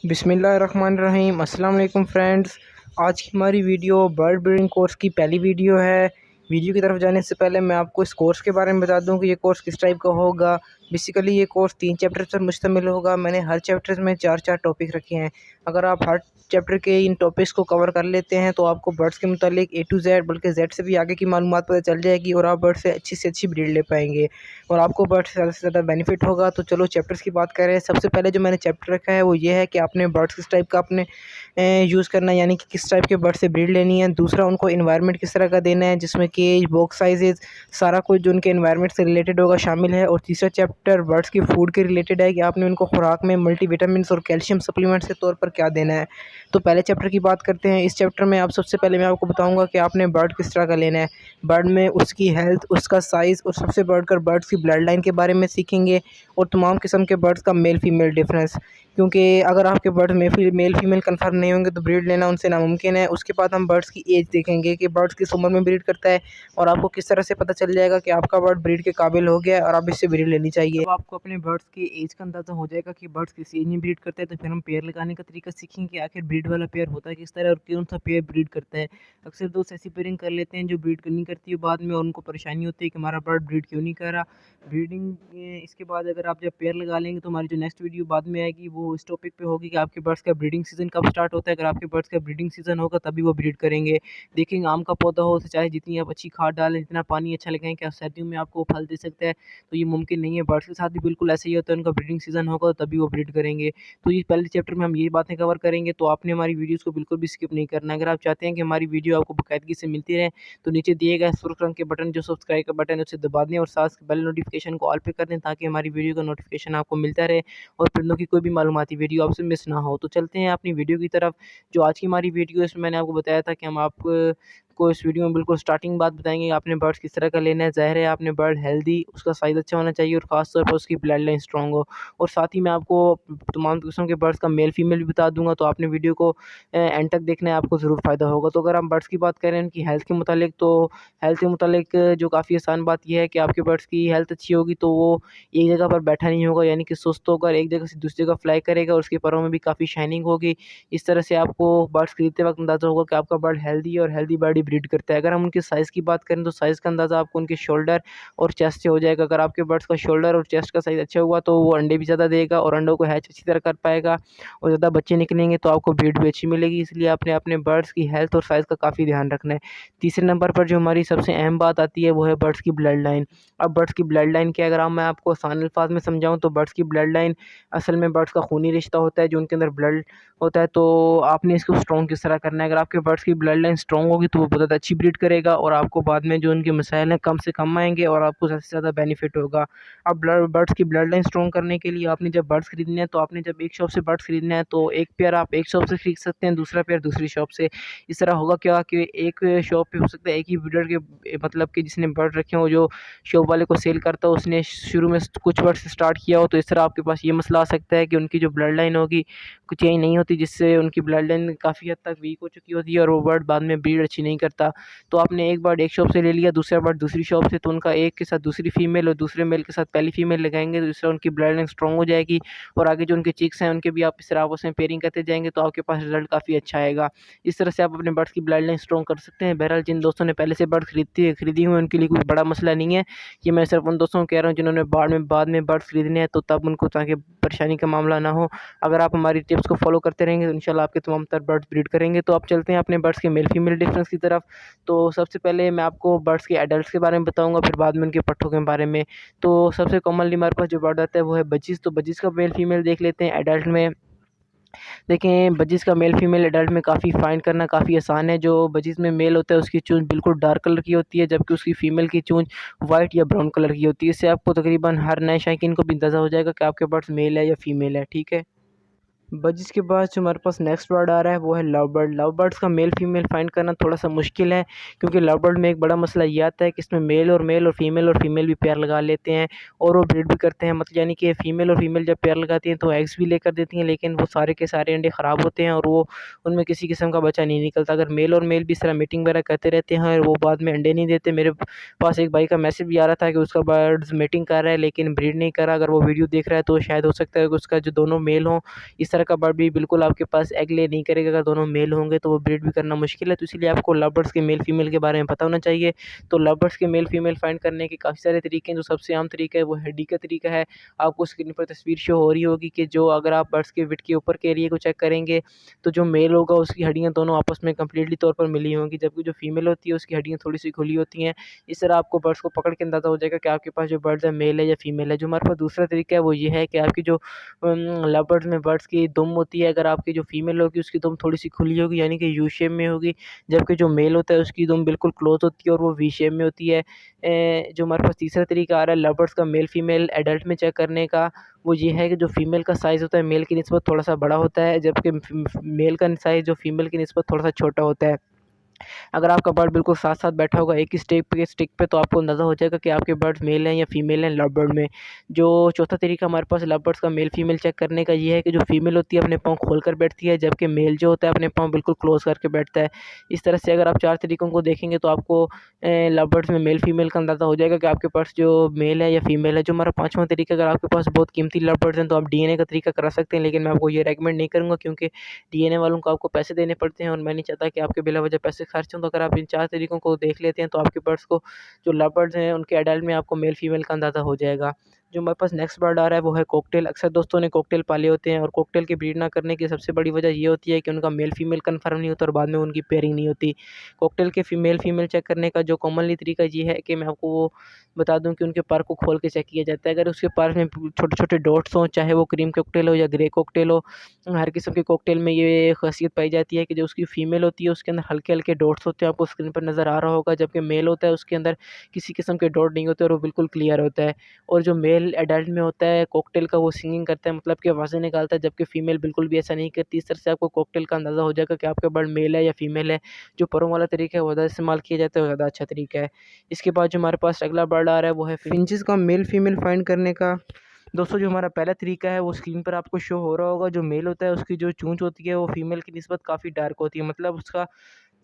बिस्मिल्लाहिर्रहमानिर्रहीम। अस्सलाम वालेकुम फ्रेंड्स। आज की हमारी वीडियो बर्ड ब्रीडिंग कोर्स की पहली वीडियो है। वीडियो की तरफ जाने से पहले मैं आपको इस कोर्स के बारे में बता दूं कि ये कोर्स किस टाइप का होगा। बेसिकली ये कोर्स 3 चैप्टर्स पर मुश्तमिल होगा। मैंने हर चैप्टर में 4-4 टॉपिक रखे हैं। अगर आप हर चैप्टर के इन टॉपिक्स को कवर कर लेते हैं तो आपको बर्ड्स के मुतालिक A to Z बल्कि Z से भी आगे की मालूमात पता चल जाएगी और आप बर्ड से अच्छी ब्रीड ले पाएंगे और आपको बर्ड से ज़्यादा बेनिफिट होगा। तो चलो चैप्टर्स की बात करें। सबसे पहले जो मैंने चैप्टर रखा है वो ये है कि आपने बर्ड्स किस टाइप का आपने यूज़ करना है, यानी कि किस टाइप के बर्ड से ब्रीड लेनी है। दूसरा, उनको इन्वायरमेंट किस तरह का देना है, जिसमें केज, बॉक्स साइजेस, सारा कुछ जो उनके इन्वायरमेंट से रिलेटेड होगा शामिल है। और तीसरा चैप्टर बर्ड्स की फूड के रिलेटेड है कि आपने उनको खुराक में मल्टीविटामिन और कैल्शियम सप्लीमेंट्स के तौर पर क्या देना है। तो पहले चैप्टर की बात करते हैं। इस चैप्टर में आप सबसे पहले मैं आपको बताऊंगा कि आपने बर्ड किस तरह का लेना है। बर्ड में उसकी हेल्थ, उसका साइज़ और सबसे बढ़कर बर्ड्स की ब्लड लाइन के बारे में सीखेंगे और तमाम किस्म के बर्ड्स का मेल फीमेल डिफरेंस, क्योंकि अगर आपके बर्ड्स मेल फीमेल कंफर्म नहीं होंगे तो ब्रीड लेना उनसे नामुमकिन है। उसके बाद हम बर्ड्स की एज देखेंगे कि बर्ड्स किस उम्र में ब्रीड करता है और आपको किस तरह से पता चल जाएगा कि आपका बर्ड ब्रीड के काबिल हो गया है और अब इससे ब्रीड लेनी चाहिए। अब आपको अपने बर्ड्स की एज का अंदाज़ा हो जाएगा कि बर्ड्स किस एज में ब्रीड करते हैं। तो फिर हम पेयर लगाने का तरीका सीखेंगे कि आखिर ब्रीड वाला पेयर होता है किस तरह और कौन सा पेयर ब्रीड करता है। अक्सर दोस्त ऐसी पेयरिंग कर लेते हैं जो ब्रीड करनी करती है, बाद में उनको परेशानी होती है कि हमारा बर्ड ब्रीड क्यों नहीं कर रहा। ब्रीडिंग इसके बाद अगर आप जब पेयर लगा लेंगे तो हमारी जो नेक्स्ट वीडियो बाद में आएगी वो इस टॉपिक पे होगी कि आपके बर्ड्स का ब्रीडिंग सीज़न कब स्टार्ट होता है। अगर आपके बर्ड्स का ब्रीडिंग सीज़न होगा तभी वो ब्रीड करेंगे। देखेंगे आम का पौधा हो तो चाहे जितनी आप अच्छी खाद डालें, जितना पानी अच्छा लगाएं, क्या सर्दियों में आपको फल दे सकता है, तो ये मुमकिन नहीं है। बर्ड्स के साथ भी बिल्कुल ऐसे ही होता है, उनका ब्रीडिंग सीज़न होगा तो तभी वो ब्रीड करेंगे। तो ये पहले चैप्टर में हम ये बातें कवर करेंगे, तो आपने हमारी वीडियोज़ को बिल्कुल भी स्किप नहीं करना। अगर आप चाहते हैं कि हमारी वीडियो आपको बाकायदगी से मिलती रहे तो नीचे दिए गए सुर्ख रंग के बटन जो सब्सक्राइब का बटन है उसे दबा दें और साथ बेल नोटिफिकेशन को ऑल पे कर दें ताकि हमारी वीडियो का नोटिफिकेशन आपको मिलता रहे और परिंदों की कोई भी मालूमाती वीडियो आपसे मिस ना हो। तो चलते हैं अपनी वीडियो की तरफ। जो आज की हमारी वीडियो है इसमें मैंने आपको बताया था कि हम को इस वीडियो में बिल्कुल स्टार्टिंग बात बताएंगे आपने बर्ड्स किस तरह का लेना है। ज़ाहिर है आपने बर्ड हेल्दी, उसका साइज़ अच्छा होना चाहिए और ख़ास तौर पर उसकी ब्लड लाइन स्ट्रॉन्ग हो। और साथ ही मैं आपको तमाम किस्म के बर्ड्स का मेल फीमेल भी बता दूंगा, तो आपने वीडियो को एंड तक देखना है, आपको ज़रूर फ़ायदा होगा। तो अगर हम बर्ड्स की बात करें उनकी हेल्थ के मुतालिक, तो हेल्थ के मुतालिक जो काफ़ी आसान बात यह है कि आपके बर्ड्स की हेल्थ अच्छी होगी तो वो एक जगह पर बैठा नहीं होगा, यानी कि सुस्त होकर एक जगह से दूसरी जगह फ्लाई करेगा और उसके परों में भी काफ़ी शाइनिंग होगी। इस तरह से आपको बर्ड्स खरीदते वक्त अंदाज़ा होगा कि आपका बर्ड हेल्दी है और हेल्दी बर्ड ही ब्रीड करता है। अगर हम उनके साइज़ की बात करें तो साइज़ का अंदाज़ा आपको उनके शोल्डर और चेस्ट से हो जाएगा। अगर आपके बर्ड्स का शोल्डर और चेस्ट का साइज़ अच्छा हुआ तो वो अंडे भी ज़्यादा देगा और अंडों को हैच अच्छी तरह कर पाएगा और ज़्यादा बच्चे निकलेंगे तो आपको ब्रीड भी अच्छी मिलेगी। इसलिए आपने अपने बर्ड्स की हेल्थ और साइज़ का काफ़ी ध्यान रखना है। तीसरे नंबर पर जो हमारी सबसे अहम बात आती है वो है बर्ड्स की ब्लड लाइन। अब बर्ड्स की ब्लड लाइन क्या, अगर मैं आपको आसान अल्फाज में समझाऊँ तो बर्ड्स की ब्लड लाइन असल में बर्ड्स का खूनी रिश्ता होता है जो उनके अंदर ब्लड होता है। तो आपने इसको स्ट्रॉन्ग किस तरह करना है। अगर आपके बर्ड्स की ब्लड लाइन स्ट्रॉन्ग होगी तो वो बहुत अच्छी ब्रीड करेगा और आपको बाद में जो उनके मसाइल हैं कम से कम आएंगे और आपको ज़्यादा से ज़्यादा बेनिफिट होगा। अब बर्ड्स की ब्लड लाइन स्ट्रॉन्ग करने के लिए आपने जब बर्ड्स खरीदने हैं तो आपने जब एक शॉप से बर्ड्स खरीदना है तो एक पेयर आप एक शॉप से खरीद सकते हैं, दूसरा पेयर दूसरी शॉप से। इस तरह होगा क्या कि एक शॉप पे हो सकता है एक ही ब्रीडर के मतलब कि जिसने बर्ड रखे हो, जो शॉप वाले को सेल करता है उसने शुरू में कुछ बर्ड से स्टार्ट किया हो, तो इस तरह आपके पास ये मसला आ सकता है कि उनकी जो ब्लड लाइन होगी कुछ चेंज नहीं होती, जिससे उनकी ब्लड लाइन काफ़ी हद तक वीक हो चुकी होती है और वो बर्ड बाद में ब्रीड अच्छी नहीं करता। तो आपने एक बर्ड एक शॉप से ले लिया, दूसरा बर्ड दूसरी शॉप से, तो उनका एक के साथ दूसरी फीमेल और दूसरे मेल के साथ पहली फीमेल लगाएंगे तो इससे उनकी ब्लड लाइन स्ट्रॉन्ग हो जाएगी और आगे जो उनके चिक्स हैं उनके भी आप इस तरह आपस में पेयरिंग करते जाएंगे तो आपके पास रिजल्ट काफ़ी अच्छा आएगा। इस तरह से आप अपने बर्ड्स की ब्लड लाइन स्ट्रॉन्ग कर सकते हैं। बहरहाल जिन दोस्तों ने पहले से बर्ड खरीदी हुई उनके लिए कोई बड़ा मसला नहीं है। ये मैं सिर्फ उन दोस्तों को कह रहा हूँ जिन्होंने बाद में बर्ड्स खरीदने हैं, तो तब उनको ताकि परेशानी का मामला ना हो। अगर आप हमारी टिप्स को फॉलो करते रहेंगे तो इंशाल्लाह आपके तमाम तर बर्ड्स ब्रीड करेंगे। तो आप चलते हैं अपने बर्ड्स के मेल फीमेल डिफरेंस की तरफ। तो सबसे पहले मैं आपको बर्ड्स के एडल्ट्स के बारे में बताऊंगा, फिर बाद में उनके पट्ठों के बारे में। तो सबसे कॉमनली हमारे पास जो बर्ड आता है वो है बजीज़। तो बजीज़ का मेल फीमेल देख लेते हैं। एडल्ट में देखें, बजीज़ का मेल फीमेल एडल्ट में काफ़ी फाइंड करना काफ़ी आसान है। जो बजीज़ में मेल होता है उसकी चूंच बिल्कुल डार्क कलर की होती है, जबकि उसकी फ़ीमेल की चूंच वाइट या ब्राउन कलर की होती है। इससे आपको तकरीबन हर नए शौकीन को भी अंदाज़ा हो जाएगा कि आपके बर्ड्स मेल है या फीमेल है। ठीक है। बस इसके बाद जो हमारे पास नेक्स्ट वर्ड आ रहा है वो है लव बर्ड। लव बर्ड्स का मेल फीमेल फाइंड करना थोड़ा सा मुश्किल है, क्योंकि लव बर्ड में एक बड़ा मसला ये आता है कि इसमें मेल और फीमेल भी पेयर लगा लेते हैं और वो ब्रीड भी करते हैं। मतलब यानी कि फीमेल और फीमेल जब पेयर लगाती हैं तो एग्स भी लेकर देती हैं, लेकिन वो सारे के सारे अंडे ख़राब होते हैं और वो उनमें किसी किस्म का बच्चा नहीं निकलता। अगर मेल और मेल भी इस तरह मीटिंग वगैरह करते रहते हैं और वो बाद में अंडे नहीं देते। मेरे पास एक भाई का मैसेज भी आ रहा था कि उसका बर्ड्स मीटिंग कर रहा है लेकिन ब्रीड नहीं कर रहा। अगर वो वीडियो देख रहा है तो शायद हो सकता है कि उसका जो दोनों मेल हों इस तरह का बर्ड भी बिल्कुल आपके पास एग ले नहीं करेगा। अगर दोनों मेल होंगे तो वो ब्रीड भी करना मुश्किल है, तो इसीलिए आपको लव बर्ड्स के मेल फीमेल के बारे में पता होना चाहिए। तो लव बर्ड्स के मेल फीमेल फाइंड करने के काफ़ी सारे तरीके हैं। जो सबसे आम तरीका है वो हेडी का तरीका है। आपको स्क्रीन पर तस्वीर शो हो रही होगी कि जो अगर आप बर्ड्स के बिट के ऊपर के एरिया को चेक करेंगे तो जो मेल होगा उसकी हड्डियाँ दोनों आपस में कंप्लीटली तौर पर मिली होंगी, जबकि जो फीमेल होती है उसकी हड्डियाँ थोड़ी सी खुली होती हैं। इस तरह आपको बर्ड्स को पकड़ के अंदाज़ा हो जाएगा कि आपके पास जो बर्ड्स है मेल है या फीमेल है। जो हमारे पास दूसरा तरीका है वो ये है कि आपकी जो लव बर्ड्स में बर्ड्स की दुम होती है, अगर आपकी जो फीमेल होगी उसकी दुम थोड़ी सी खुली होगी यानी कि यू शेप में होगी, जबकि जो मेल होता है उसकी दुम बिल्कुल क्लोज होती है और वो वी शेप में होती है। जो हमारे पास तीसरा तरीका आ रहा है लव बर्ड्स का मेल फीमेल एडल्ट में चेक करने का, वो ये है कि जो फीमेल का साइज़ होता है मेल की निस्बत थोड़ा सा बड़ा होता है, जबकि मेल का साइज़ जो फीमेल की निस्बत थोड़ा सा छोटा होता है। अगर आपका बर्ड बिल्कुल साथ-साथ बैठा होगा एक ही स्टिक पे तो आपको अंदाज़ा हो जाएगा कि आपके बर्ड्स मेल हैं या फीमेल हैं लव बर्ड में। जो चौथा तरीका हमारे पास लव बर्ड्स का मेल फीमेल चेक करने का ये है कि जो फीमेल होती है अपने पाँव खोल कर बैठती है, जबकि मेल जो होता है अपने पाँव बिल्कुल क्लोज़ करके बैठता है। इस तरह से अगर आप 4 तरीकों को देखेंगे तो आपको लव बर्ड्स में मेल फीमेल का अंदाज़ा हो जाएगा कि आपके पास जो मेल है या फीमेल है। जो हमारा 5वां तरीका, अगर आपके पास बहुत कीमती लव बर्ड्स हैं तो आप डीएनए का तरीका करा सकते हैं, लेकिन मैं आपको ये रेकमेंड नहीं करूँगा क्योंकि डीएनए वालों को आपको पैसे देने पड़ते हैं और मैं नहीं चाहता कि आपके बिला वजह पैसे खर्च हों। तो अगर आप इन 4 तरीकों को देख लेते हैं तो आपके बर्ड्स को जो लव बर्ड्स हैं उनके एडल्ट में आपको मेल फीमेल का अंदाज़ा हो जाएगा। जो हमारे पास नेक्स्ट बर्ड आ रहा है वो है कॉकटेल। अक्सर दोस्तों ने कॉकटेल पाले होते हैं और कॉकटेल की ब्रीड ना करने की सबसे बड़ी वजह ये होती है कि उनका मेल फीमेल कन्फर्म नहीं होता और बाद में उनकी पेयरिंग नहीं होती। कॉकटेल के फीमेल फीमेल चेक करने का जो कॉमनली तरीका ये है कि मैं आपको वो बता दूं कि उनके पर को खोल के चेक किया जाता है। अगर उसके पर में छोटे-छोटे डॉट्स हों, चाहे वो क्रीम कॉकटेल हो या ग्रे कॉकटेल हो, हर किस्म के कॉकटेल में ये ख़ासियत पाई जाती है कि जो उसकी फीमेल होती है उसके अंदर हल्के-हल्के डॉट्स होते हैं, आपको स्क्रीन पर नज़र आ रहा होगा, जबकि मेल होता है उसके अंदर किसी किस्म के डॉट नहीं होते और वो बिल्कुल क्लियर होता है। और जो मेल एडल्ट में होता है कॉकटेल का वो सिंगिंग करता है, मतलब कि आवाज़ें निकालता है, जबकि फीमेल बिल्कुल भी ऐसा नहीं करती। इस तरह से आपको कॉकटेल का अंदाज़ा हो जाएगा कि आपका बर्ड मेल है या फीमेल है। जो परों वाला तरीका है वो ज़्यादा इस्तेमाल किया जाता है, वो ज़्यादा अच्छा तरीका है। इसके बाद जो हमारे पास अगला बर्ड आ रहा है वो है फिंचेस का मेल फीमेल फाइंड करने का। दोस्तों जो हमारा पहला तरीका है वो स्क्रीन पर आपको शो हो रहा होगा। जो मेल होता है उसकी जो चोंच होती है वो फीमेल की निस्बत काफ़ी डार्क होती है, मतलब उसका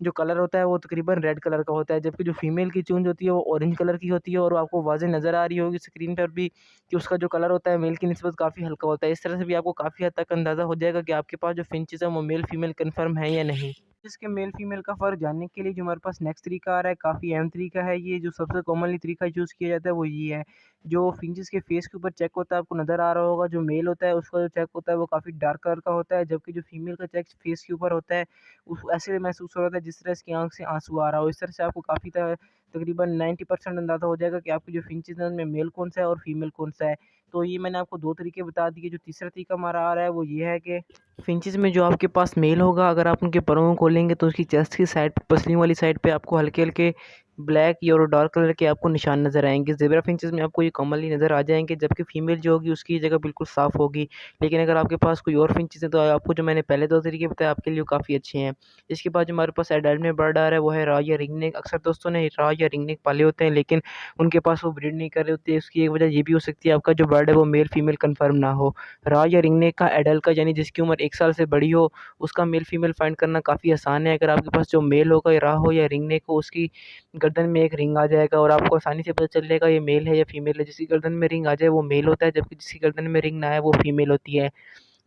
जो कलर होता है वो तकरीबन रेड कलर का होता है, जबकि जो फीमेल की चूंज होती है वो ऑरेंज कलर की होती है और आपको वाज़ेह नज़र आ रही होगी स्क्रीन पर भी कि उसका जो कलर होता है मेल की निस्बत काफ़ी हल्का होता है। इस तरह से भी आपको काफ़ी हद तक अंदाज़ा हो जाएगा कि आपके पास जो फिंचेस हैं वो मेल फीमेल कन्फर्म है या नहीं। इसके मेल फीमेल का फ़र्क जानने के लिए जो हमारे पास नेक्स्ट तरीका आ रहा है, काफ़ी अहम तरीका है ये, जो सबसे कॉमनली तरीका यूज़ किया जाता है वो ये है। जो फिंचेस के फेस के ऊपर चेक होता है आपको नज़र आ रहा होगा, जो मेल होता है उसका जो चेक होता है वो काफ़ी डार्क कलर का होता है, जबकि जो फीमेल का चेक फेस के ऊपर होता है उस ऐसे महसूस हो रहा था जिस तरह इसकी आँख से आँसू आ रहा हो। इस तरह से आपको काफ़ी तकरीबन 90% अंदाज़ा हो जाएगा कि आपकी जो फिंचेस हैं उनमें मेल कौन-सा है और फीमेल कौन-सा है। तो ये मैंने आपको 2 तरीके बता दिए। जो तीसरा तरीका हमारा आ रहा है वो ये है कि फिंचेस में जो आपके पास मेल होगा, अगर आप उनके परों को खोलेंगे तो उसकी चेस्ट की साइड पसलियों वाली साइड पे आपको हल्के-हल्के ब्लैक या और डार्क कलर के आपको निशान नज़र आएँगे। ज़ेब्रा फिंचेस में आपको ये कॉमनली नज़र आ जाएँगे, जबकि फीमेल जो होगी उसकी जगह बिल्कुल साफ़ होगी। लेकिन अगर आपके पास कोई और फिंचेस है तो आपको जो मैंने पहले 2 तरीके बताए आपके लिए वो काफ़ी अच्छे हैं। इसके बाद जो हमारे पास एडल्ट में बर्ड आ रहा है वो है राव या रिंगनेक। अक्सर दोस्तों ने राव या रिंगनेक पाले होते हैं, लेकिन उनके पास वो ब्रीड नहीं कर रहे होते। उसकी एक वजह ये भी हो सकती है आपका जो बर्ड है वो मेल फीमेल कन्फर्म ना हो। राव या रिंगनेक का एडल्ट का यानी जिसकी उम्र 1 साल से बड़ी हो, उसका मेल फीमेल फाइंड करना काफ़ी आसान है। अगर आपके पास जो मेल होगा या राव हो या रिंगनेक हो, उसकी गर्दन में एक रिंग आ जाएगा और आपको आसानी से पता चल जाएगा ये मेल है या फीमेल है। जिसकी गर्दन में रिंग आ जाए वो मेल होता है, जबकि जिसकी गर्दन में रिंग ना आए वो फीमेल होती है।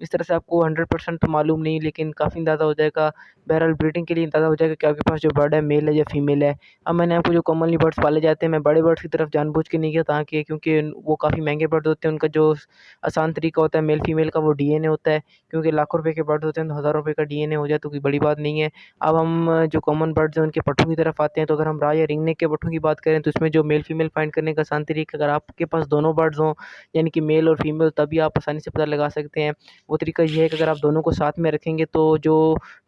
इस तरह से आपको 100% तो मालूम नहीं, लेकिन काफ़ी अंदाज़ा हो जाएगा। बहरहाल ब्रीडिंग के लिए अंदाज़ा हो जाएगा कि आपके पास जो बर्ड है मेल है या फीमेल है। अब मैंने आपको जो कॉमनली बर्ड्स पाले जाते हैं, मैं बड़े बर्ड्स की तरफ जानबूझ के नहीं गया ताकि क्योंकि वो काफ़ी महंगे बर्ड होते हैं। उनका जो आसान तरीका होता है मेल फीमेल का वो डीएनए होता है, क्योंकि लाखों रुपए के बर्ड होते हैं तो हज़ारों रुपए का डीएनए हो जाए तो कोई बड़ी बात नहीं है। अब हम जो कॉमन बर्ड्स हैं उनके पट्ठों की तरफ आते हैं। तो अगर हम राव या रिंगनेक के पट्ठों की बात करें तो इसमें जो मेल फीमेल फाइंड करने का आसान तरीका, अगर आपके पास दोनों बर्ड्स हों यानी कि मेल और फीमेल, तभी आप आसानी से पता लगा सकते हैं। वो तरीका ये है कि अगर आप दोनों को साथ में रखेंगे तो जो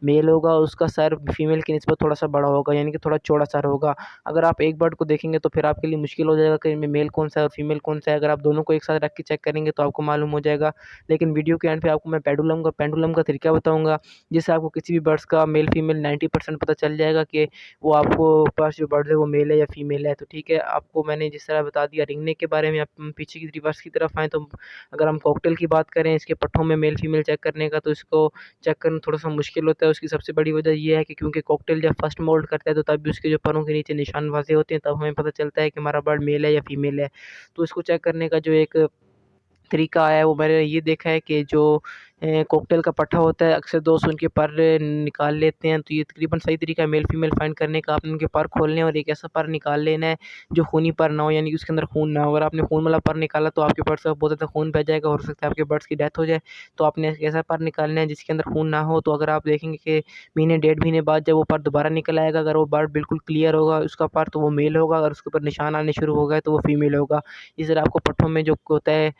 मेल होगा उसका सर फीमेल की निस्बत थोड़ा-सा बड़ा होगा, यानी कि थोड़ा चौड़ा सर होगा। अगर आप एक बर्ड को देखेंगे तो फिर आपके लिए मुश्किल हो जाएगा कि इनमें मेल कौन-सा है और फीमेल कौन-सा है। अगर आप दोनों को एक साथ रख के चेक करेंगे तो आपको मालूम हो जाएगा। लेकिन वीडियो के एंड पे आपको मैं पेंडुलम का तरीका बताऊँगा, जिससे आपको किसी भी बर्ड्स का मेल फीमेल 90% पता चल जाएगा कि वो आपको पास जो बर्ड है वो मेल है या फीमेल है। तो ठीक है, आपको मैंने जिस तरह बता दिया रिंगनेक के बारे में। आप पीछे की रिवर्स की तरफ आएँ तो अगर हम कॉकटेल की बात करें, इसके पट्ठों में मेल फीमेल चेक करने का, तो इसको चेक करना थोड़ा-सा मुश्किल होता है। उसकी सबसे बड़ी वजह ये है कि क्योंकि कॉकटेल जब फर्स्ट मोल्ट करता है तो तब भी उसके जो परों के नीचे निशान वाज़ेह होते हैं, तब हमें पता चलता है कि हमारा बर्ड मेल है या फीमेल है। तो इसको चेक करने का जो एक तरीका आया है वो मैंने ये देखा है कि जो कॉकटेल का पट्ठा होता है, अक्सर दोस्त उनके पर निकाल लेते हैं। तो ये तकरीबन सही तरीका है मेल फीमेल फाइंड करने का। आपने उनके पर खोलने हैं और एक ऐसा पर निकाल लेना है जो खूनी पर ना हो, यानी कि उसके अंदर खून ना हो। अगर आपने खून वाला पर निकाला तो आपके बर्ड्स का बहुत ज़्यादा खून बह जाएगा, हो सकता है आपके बर्ड्स की डेथ हो जाए। तो आपने एक ऐसा पर निकालना है जिसके अंदर खून ना हो। तो अगर आप देखेंगे कि महीने 1.5 महीने बाद जब वो पर दोबारा निकल आएगा, अगर वो बर्ड बिल्कुल क्लियर होगा उसका पर, तो वो मेल होगा। अगर उसके ऊपर निशान आने शुरू हो गए तो वो फीमेल होगा। इस तरह आपको पट्ठों में जो होता है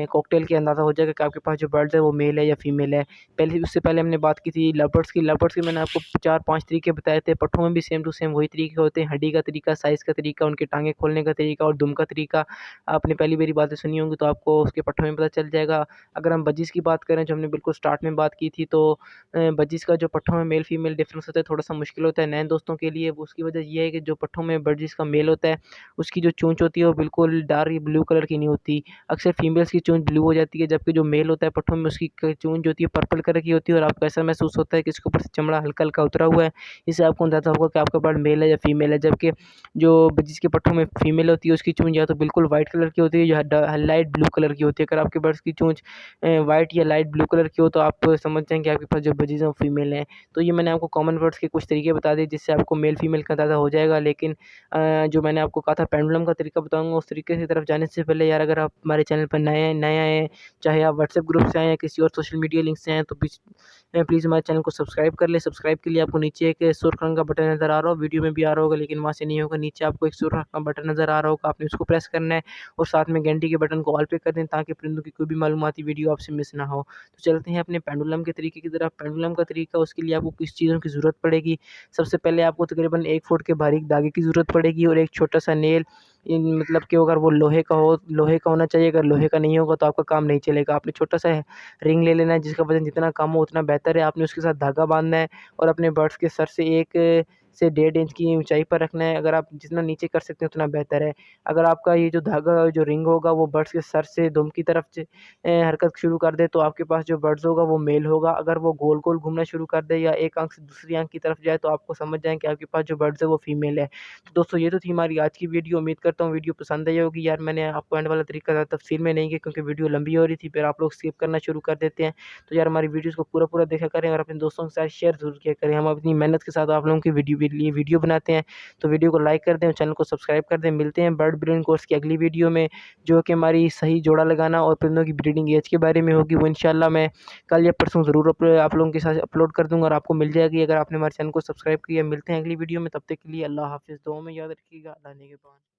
कॉकटेल के अंदाज़ा हो जाएगा कि आपके पास जो बर्ड्स है वो मेल है या फीमेल है। पहले उससे पहले हमने बात की थी लव बर्ड्स की मैंने आपको 4-5 तरीके बताए थे। पट्ठों में भी सेम टू सेम वही तरीके होते हैं, हड्डी का तरीका, साइज़ का तरीका, उनकी टाँगें खोलने का तरीका और दुम का तरीका। आपने पहली मेरी बातें सुनी होंगी तो आपको उसके पट्ठों में पता चल जाएगा। अगर हम बजीज़ की बात करें जो हमने बिल्कुल स्टार्ट में बात की थी, तो बजीज़ का जो पट्ठों में मेल फीमेल डिफरेंस होता है थोड़ा-सा मुश्किल होता है नए दोस्तों के लिए। वो उसकी वजह ये है कि जो पट्ठों में बजीज़ का मेल होता है उसकी जो चोंच होती है वो बिल्कुल डार्क ब्लू कलर की नहीं होती। अक्सर फीमेल्स की चोंच ब्लू हो जाती है, जबकि जो मेल होता है पट्ठों में उसकी चोंच जो होती है पर्पल कलर की होती है और आपको ऐसा महसूस होता है कि इसके ऊपर से चमड़ा हल्का-हल्का उतरा हुआ है। इससे आपको अंदाज़ा होगा कि आपका बर्ड मेल है या फीमेल है। जबकि जो जिसके पट्ठों में फीमेल होती है उसकी चोंच या तो बिल्कुल व्हाइट कलर की होती है या लाइट ब्लू कलर की होती है। अगर आपके बर्ड्स की चोंच व्हाइट या लाइट ब्लू कलर की हो तो आप समझ जाएँ कि आपके पास जो बजीज़ हैं वो फीमेल हैं। तो ये मैंने आपको कॉमन वर्ड्स के कुछ तरीके बता दिए जिससे आपको मेल फीमेल का अंदाज़ा हो जाएगा। लेकिन जो मैंने आपको कहा था पेंडुलम का तरीका बताऊँगा, उस तरीके की तरफ जाने से पहले यार अगर आप हमारे चैनल पर नए आए हैं, चाहे आप व्हाट्सएप ग्रुप से आए हैं या किसी और सोशल मीडिया लिंक से आए हैं, तो प्लीज़ हमारे चैनल को सब्सक्राइब कर लें। सब्सक्राइब के लिए आपको नीचे एक सुर्ख रंग का बटन नज़र आ रहा हो, वीडियो में भी आ रहा होगा लेकिन वहाँ से नहीं होगा। नीचे आपको एक सुर्ख रंग का बटन नज़र आ रहा होगा, आपने उसको प्रेस करना है और साथ में घंटी के बटन को ऑल पे कर दें ताकि परिंदों की कोई भी मालूमाती वीडियो आपसे मिस ना हो। तो चलते हैं अपने पेंडुलम के तरीके की तरफ। पेंडुलम का तरीका, उसके लिए आपको किस चीज़ों की ज़रूरत पड़ेगी। सबसे पहले आपको तकरीबन 1 फुट के बारीक धागे की ज़रूरत पड़ेगी और एक छोटा-सा नेल, इन मतलब कि अगर वो लोहे का होना चाहिए। अगर लोहे का नहीं होगा तो आपका काम नहीं चलेगा। आपने छोटा-सा रिंग ले लेना है जिसका वज़न जितना कम हो उतना बेहतर है। आपने उसके साथ धागा बाँधना है और अपने बर्ड्स के सर से 1 से 1.5 इंच की ऊँचाई पर रखना है। अगर आप जितना नीचे कर सकते हैं उतना बेहतर है। अगर आपका ये जो धागा जो रिंग होगा वो बर्ड्स के सर से दुम की तरफ से हरकत शुरू कर दे तो आपके पास जो बर्ड्स होगा वो मेल होगा। अगर वो गोल-गोल घूमना शुरू कर दे या एक आँख से दूसरी आँख की तरफ जाए तो आपको समझ जाएँ कि आपके पास जो बर्ड्स है वो फीमेल है। तो दोस्तों ये तो थी हमारी आज की वीडियो। उम्मीद करता हूँ वीडियो पसंद आई होगी। यार मैंने आपको एंड वाला तरीका ज़्यादा तफ़सील में नहीं किया क्योंकि वीडियो लंबी हो रही थी, फिर आप लोग स्किप करना शुरू कर देते हैं। तो यार हमारी वीडियोज़ को पूरा-पूरा देखा करें और अपने दोस्तों के साथ शेयर ज़रूर किया करें। हम अपनी मेहनत के साथ आप लोगों की वीडियो के लिए वीडियो बनाते हैं। तो वीडियो को लाइक कर दें और चैनल को सब्सक्राइब कर दें। मिलते हैं बर्ड ब्रीडिंग कोर्स की अगली वीडियो में, जो कि हमारी सही जोड़ा लगाना और परिंदों की ब्रीडिंग एज के बारे में होगी। वो इंशाल्लाह मैं कल या परसों ज़रूर आप लोगों के साथ अपलोड कर दूँगा और आपको मिल जाएगी अगर आपने हमारे चैनल को सब्सक्राइब किया। मिलते हैं अगली वीडियो में, तब तक के लिए अल्लाह हाफ़िज़। दुआ में याद रखिएगा। अल्लाह ने के बाद।